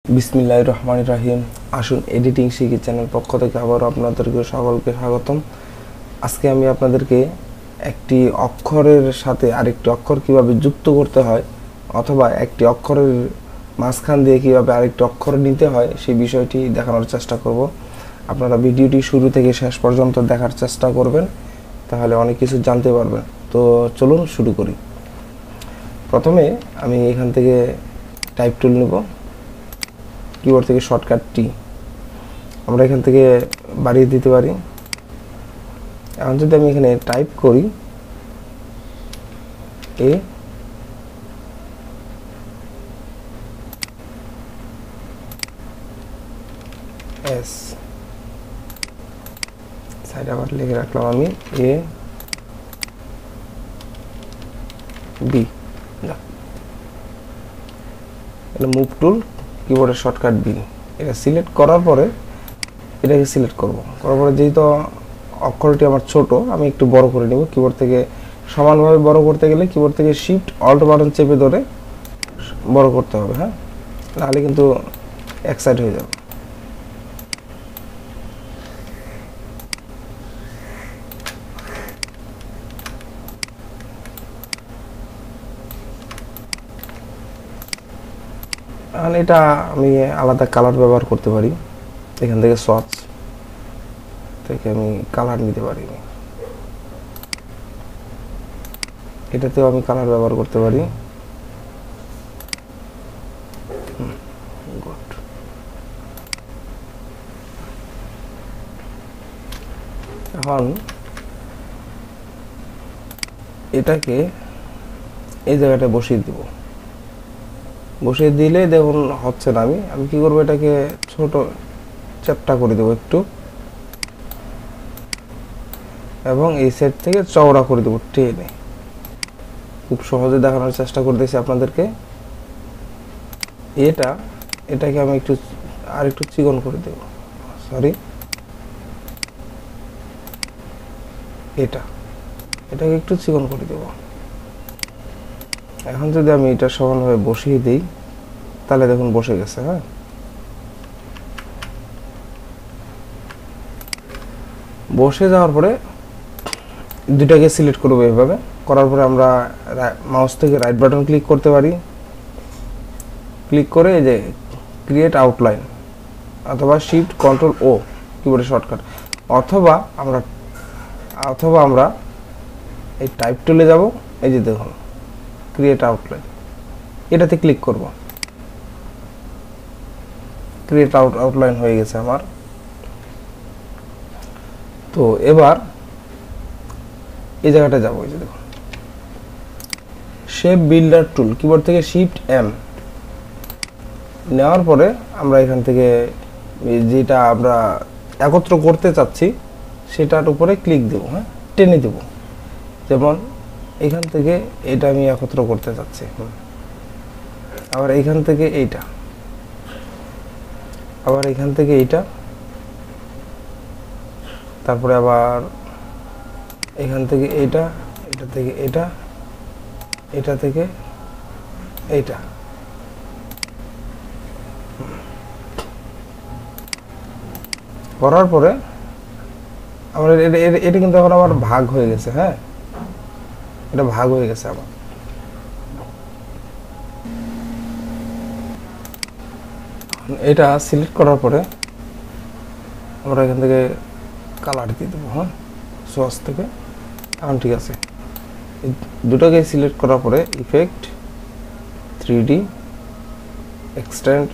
বিসমিল্লাহির রহমানির রহিম। আসুন এডিটিং শিখি চ্যানেল পক্ষ থেকে আবার আপনাদেরকে সকলকে স্বাগতম। আজকে আমি আপনাদেরকে একটি অক্ষরের সাথে আরেকটি অক্ষর কিভাবে যুক্ত করতে হয় অথবা একটি অক্ষরের মাঝখান দিয়ে কিভাবে আরেকটি অক্ষর নিতে হয় সেই বিষয়টি দেখানোর চেষ্টা করব। আপনারা ভিডিওটি শুরু থেকে শেষ পর্যন্ত দেখার চেষ্টা করবেন, তাহলে অনেক কিছু জানতে পারবেন। তো চলুন শুরু করি। প্রথমে আমি এখান থেকে টাইপ টুল নেব, কিবোর্ড থেকে শর্টকাট টি আমরা এখান থেকে বাড়িয়ে দিতে পারি। এখন যদি আমি এখানে টাইপ করি এ এস, সাইড আবার লিখে রাখলাম আমি এ বি। এটা মুভ টুল, কিবোর্ডের শর্টকাট বি। এটা সিলেক্ট করার পরে এটাকে সিলেক্ট করব, করার পরে যেহেতু অক্ষরটি আমার ছোট আমি একটু বড় করে নেব। কিবোর্ড থেকে সমানভাবে বড় করতে গেলে কিবোর্ড থেকে শিফট অল্ট বাটন চেপে ধরে বড় করতে হবে, হ্যাঁ, নাহলে কিন্তু এক সাইড হয়ে যাবে। এখন এটা আমি আলাদা কালার ব্যবহার করতে পারি, এখান থেকে সচ থেকে আমি কালার নিতে পারি, এটাতেও আমি কালার ব্যবহার করতে পারি। এখন এটাকে এই জায়গাটা বসিয়ে দিব, বসিয়ে দিলে দেখুন হচ্ছে না। আমি কি করবো, এটাকে ছোট চ্যাপটা করে দেবো একটু, এবং এই সাইড থেকে চওড়া করে দেবো টেনে। খুব সহজে দেখানোর চেষ্টা করতেছি আপনাদেরকে। এটাকে আমি আর একটু চিকন করে দেব, সরি, এটাকে একটু চিকন করে দেব। এখন যদি আমি এটা সমানভাবে বসিয়ে দিই তাহলে দেখুন বসে গেছে। হ্যাঁ, বসে যাওয়ার পরে দুটাকে সিলেক্ট করবো এইভাবে। করার পরে আমরা মাউস থেকে রাইট বাটন ক্লিক করতে পারি, ক্লিক করে এই যে ক্রিয়েট আউটলাইন অথবা শিফট কন্ট্রোল ও কিবোর্ডের শর্টকাট, অথবা আমরা এই টাইপ টুলে যাব, এই যে দেখুন ক্রিয়েট আউটলাইন, এটাতে ক্লিক করব। ক্রিয়েট আউটলাইন হয়ে গেছে আমার। তো এবার এই জায়গাটা যাবো, এই যে দেখুন শেপ বিল্ডার টুল, কিবোর্ড থেকে শিফট এম নেওয়ার পরে আমরা এখান থেকে যেটা আমরা একত্র করতে চাচ্ছি সেটার উপরে ক্লিক দেব, হ্যাঁ, টেনে দেব। যেমন এখান থেকে এটা আমি একত্র করতে চাচ্ছি, আবার এখান থেকে এইটা, আবার এখান থেকে এইটা, তারপরে আবার এখান থেকে এইটা, এটা থেকে এটা, এটা থেকে এইটা। করার পরে আমরা এটা কিন্তু এখন আমার ভাগ হয়ে গেছে। হ্যাঁ, এটা ভাগ হয়ে গেছে আমার। এটা সিলেক্ট করার পরে আমরা এখান থেকে কালার দিয়ে দেবো, হ্যাঁ, সোর্স থেকে। এখন ঠিক আছে, দুটোকে সিলেক্ট করার পরে ইফেক্ট 3D এক্সটেন্ড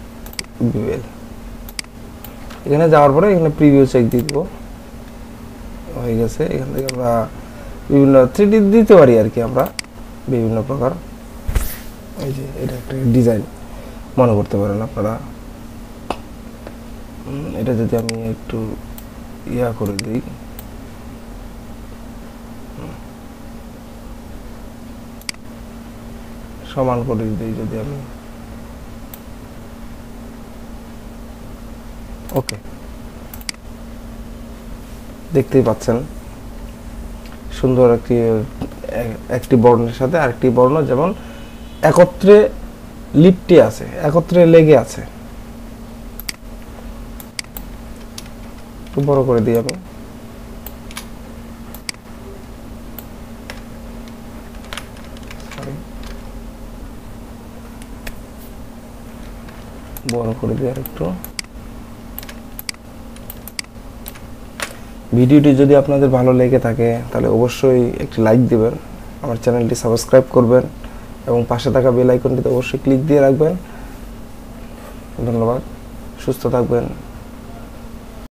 বিভেল, এখানে যাওয়ার পরে এখানে প্রিভিউ চেক দিয়ে দেবো, হয়ে গেছে। এখান থেকে আমরা বিভিন্ন 3D দিতে পারি আর কি, আমরা বিভিন্ন প্রকার। এই যে এটা একটা ডিজাইন মনে করতে পারেন আপনারা। এটা যদি আমি একটু ইয়া করে দিই, সমান করে দিই, যদি আমি ওকে, দেখতেই পাচ্ছেন সুন্দর একটি বর্ণের সাথে আরেকটি বর্ণ যেমন একত্রে লিপটে আছে, একত্রে লেগে আছে, একটু বড় করে দিই আমি। বড় করে দিই আর একটু। ভিডিওটি যদি আপনাদের ভালো লেগে থাকে তাহলে অবশ্যই একটি লাইক দিবেন, আমার চ্যানেলটি সাবস্ক্রাইব করবেন এবং পাশে থাকা বেল আইকনটিতে অবশ্যই ক্লিক দিয়ে রাখবেন। ধন্যবাদ, সুস্থ থাকবেন।